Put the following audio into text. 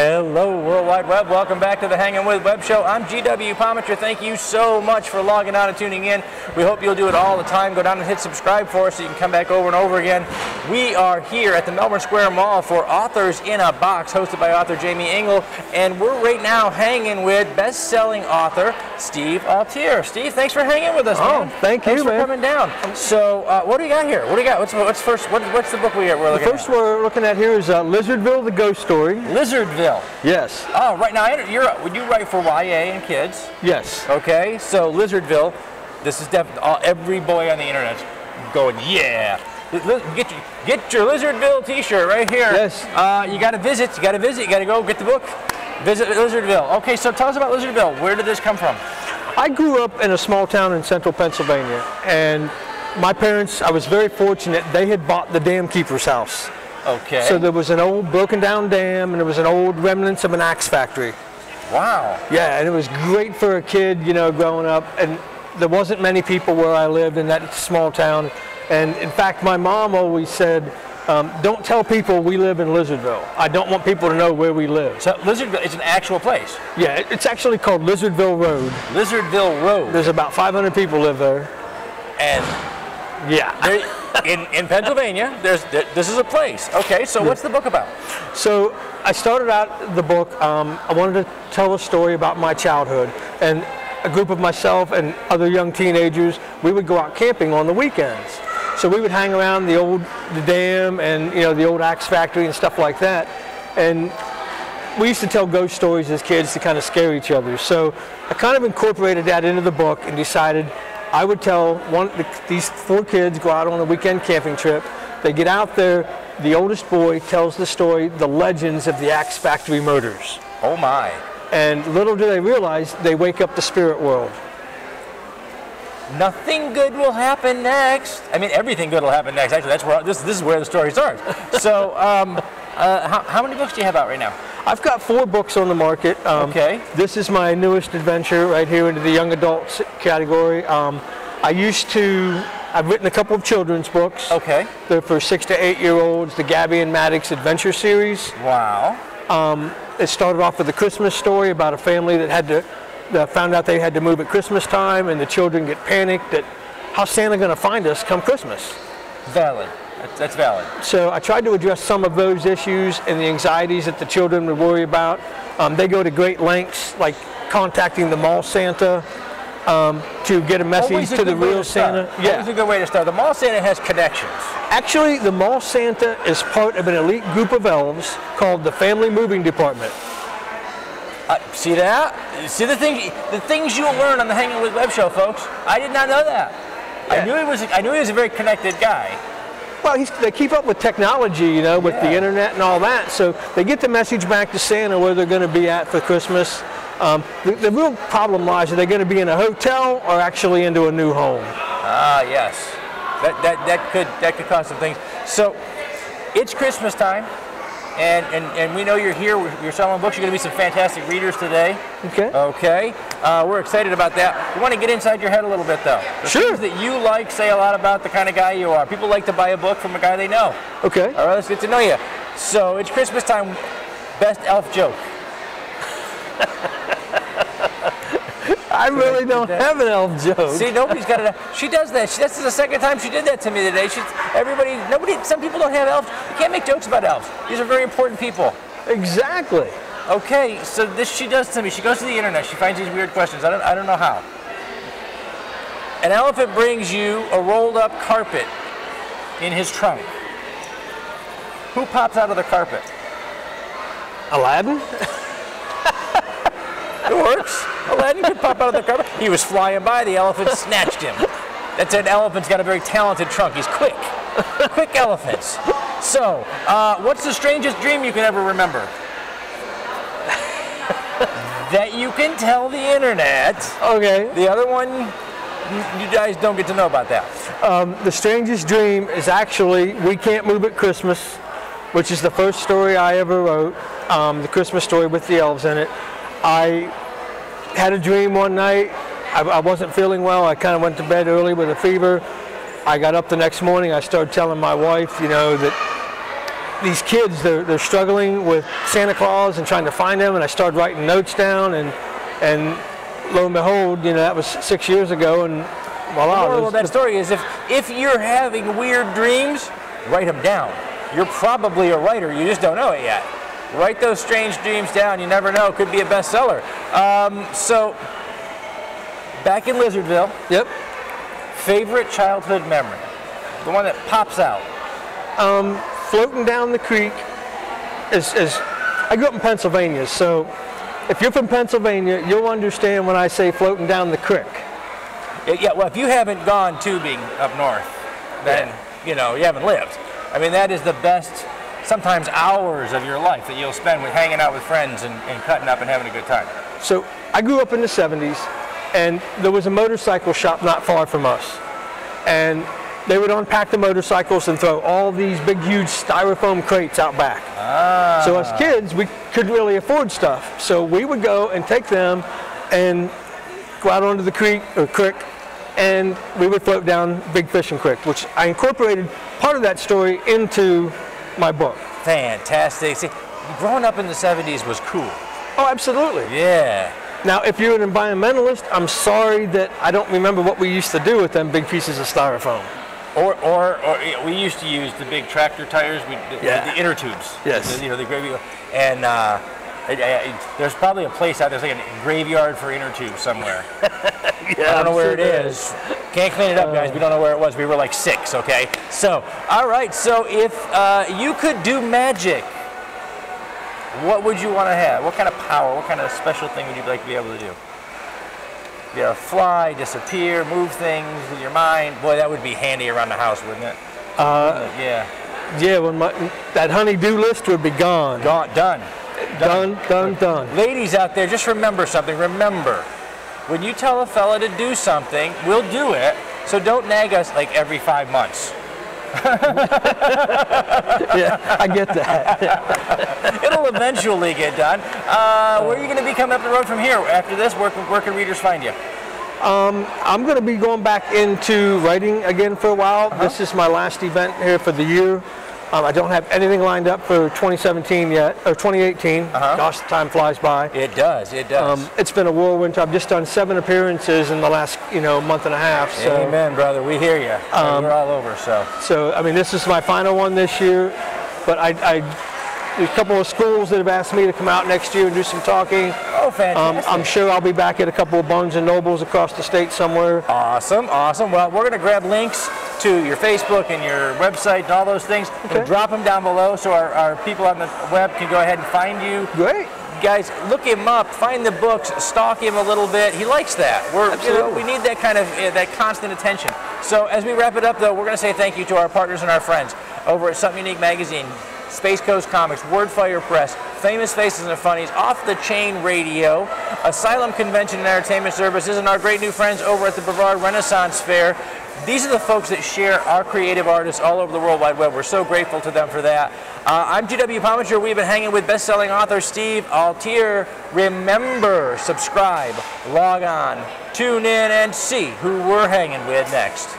Hello, World Wide Web. Welcome back to the Hangin' With Web Show. I'm GW Pometer. Thank you so much for logging on and tuning in. We hope you'll do it all the time. Go down and hit subscribe for us so you can come back over and over again. We are here at the Melbourne Square Mall for Authors in a Box, hosted by author Jamie Engel. And we're right now hanging with best-selling author Steve Altier. Steve, thanks for hanging with us, man. Thank you, Thanks for coming down. So, what do we got here? What do you got? What's first? What's the book we're looking at? The first we're looking at here is Lizardville, the Ghost Story. Lizardville. Yes. Oh, right now, would you write for YA and kids? Yes. Okay, so Lizardville, this is definitely every boy on the internet going, yeah. Get your Lizardville T-shirt right here. Yes. You got to visit. You got to go get the book. Visit Lizardville. Okay, so tell us about Lizardville. Where did this come from? I grew up in a small town in central Pennsylvania, and my parents, I was very fortunate, they had bought the dam keeper's house. Okay. So there was an old broken down dam, and there was an old remnants of an axe factory. Wow. Yeah, and it was great for a kid, you know, growing up, and there wasn't many people where I lived in that small town. And in fact, my mom always said, don't tell people we live in Lizardville. I don't want people to know where we live. So Lizardville is an actual place? Yeah, it's actually called Lizardville Road. Lizardville Road. There's about 500 people live there. And yeah. In Pennsylvania, this is a place. Okay, so what's the book about? So I started out the book, I wanted to tell a story about my childhood. And a group of myself and other young teenagers, we would go out camping on the weekends. So we would hang around the dam and, you know, the old axe factory and stuff like that. And we used to tell ghost stories as kids to kind of scare each other. So I kind of incorporated that into the book and decided I would tell these 4 kids go out on a weekend camping trip. They get out there, the oldest boy tells the story, the legends of the axe factory murders. Oh my. And little do they realize, they wake up the spirit world. Nothing good will happen next. I mean, everything good will happen next. Actually, that's where this is where the story starts. So, how many books do you have out right now? I've got 4 books on the market. Okay. This is my newest adventure right here into the young adult category. I've written a couple of children's books. Okay. They're for 6 to 8 year olds. The Gabby and Maddox Adventure Series. Wow. It started off with a Christmas story about a family that found out they had to move at Christmas time, and the children get panicked that how's Santa going to find us come Christmas? Valid. That's valid. So I tried to address some of those issues and the anxieties that the children would worry about. They go to great lengths, like contacting the mall Santa to get a message to the real Santa. Yeah, that's a good way to start. The mall Santa has connections. Actually, the mall Santa is part of an elite group of elves called the Family Moving Department. See that? See the things you'll learn on the Hangin' With Web Show, folks. I did not know that. Yeah. I knew he was a very connected guy. Well, they keep up with technology, you know, with the internet and all that. So they get the message back to Santa where they're going to be at for Christmas. The real problem lies, are they going to be in a hotel or actually into a new home? Ah, yes. That could cause some things. So it's Christmas time. And we know you're here, you're selling books, you're going to be some fantastic readers today. Okay. Okay. We're excited about that. We want to get inside your head a little bit, though. The things that you like say a lot about the kind of guy you are. People like to buy a book from a guy they know. Okay. All right, let's get to know you. So it's Christmas time. Best elf joke. I really don't have an elf joke. See, nobody's got it. She does that. This is the second time she did that to me today. Some people don't have elves. You can't make jokes about elves. These are very important people. Exactly. Okay, so this she does to me. She goes to the internet. She finds these weird questions. I don't know how. An elephant brings you a rolled up carpet in his trunk. Who pops out of the carpet? Aladdin? It works. Aladdin could pop out of the carpet. He was flying by. The elephant snatched him. That's an elephant's got a very talented trunk. He's quick. Quick elephants. So, what's the strangest dream you can ever remember? that you can tell the internet. Okay. The other one, you guys don't get to know about that. The Strangest Dream is actually We Can't Move at Christmas, which is the first story I ever wrote, the Christmas story with the elves in it. I had a dream one night. I wasn't feeling well. I kind of went to bed early with a fever. I got up the next morning. I started telling my wife, you know, that these kids, they're struggling with Santa Claus and trying to find them. And I started writing notes down, and lo and behold, you know, that was 6 years ago, and voila. The moral of that story is if you're having weird dreams, write them down. You're probably a writer. You just don't know it yet. Write those strange dreams down. You never know. It could be a bestseller. So, back in Lizardville. Yep. Favorite childhood memory? The one that pops out. Floating down the creek. I grew up in Pennsylvania, so if you're from Pennsylvania, you'll understand when I say floating down the creek. Yeah, well, if you haven't gone tubing up north, then, you know, you haven't lived. I mean, that is the best, sometimes hours of your life that you'll spend with hanging out with friends and cutting up and having a good time. So I grew up in the 70s, and there was a motorcycle shop not far from us. And they would unpack the motorcycles and throw all these big, huge styrofoam crates out back. Ah. So as kids, we couldn't really afford stuff. So we would go and take them and go out onto the creek, and we would float down Big Fishing Creek, which I incorporated part of that story into my book. Fantastic. See, growing up in the 70s was cool. Oh, absolutely. Yeah. Now, if you're an environmentalist, I'm sorry that I don't remember what we used to do with them big pieces of styrofoam. Or we used to use the big tractor tires, the inner tubes. Yes. You know, the gravy. And there's probably a place out there, there's like a graveyard for inner tubes somewhere. Yeah, I don't know where it is. Can't clean it up, guys. We don't know where it was. We were like 6, okay? So, all right. So if you could do magic, what would you want to have? What kind of power, what kind of special thing would you like to be able to do? Be able to fly, disappear, move things with your mind. Boy, that would be handy around the house, wouldn't it? Yeah. Yeah, when that honey-do list would be gone. Done. Done. Ladies out there, just remember something. Remember, when you tell a fella to do something, we'll do it. So don't nag us like every 5 months. Yeah, I get that. It'll eventually get done. Where are you going to be coming up the road from here? After this, where can readers find you? I'm going to be going back into writing again for a while. This is my last event here for the year. I don't have anything lined up for 2017 yet, or 2018. Gosh, time flies by. It does. It's been a whirlwind. I've just done 7 appearances in the last, month and a half. So. Amen, brother. We hear you. We're all over. So, I mean, this is my final one this year, but there's a couple of schools that have asked me to come out next year and do some talking. Oh, fantastic. I'm sure I'll be back at a couple of Barnes & Nobles across the state somewhere. Awesome. Well, we're going to grab links to your Facebook and your website and all those things. Okay. We'll drop them down below so our people on the web can go ahead and find you. Great. Guys, look him up, find the books, stalk him a little bit. He likes that. We need that kind of that constant attention. So as we wrap it up, though, we're going to say thank you to our partners and our friends over at Something Unique Magazine, Space Coast Comics, Wordfire Press, Famous Faces and Funnies, Off the Chain Radio, Asylum Convention and Entertainment Services, and our great new friends over at the Brevard Renaissance Fair. These are the folks that share our creative artists all over the World Wide Web. We're so grateful to them for that. I'm G.W. Palmacher. We've been hanging with best-selling author Steve Altier. Remember, subscribe, log on, tune in, and see who we're hanging with next.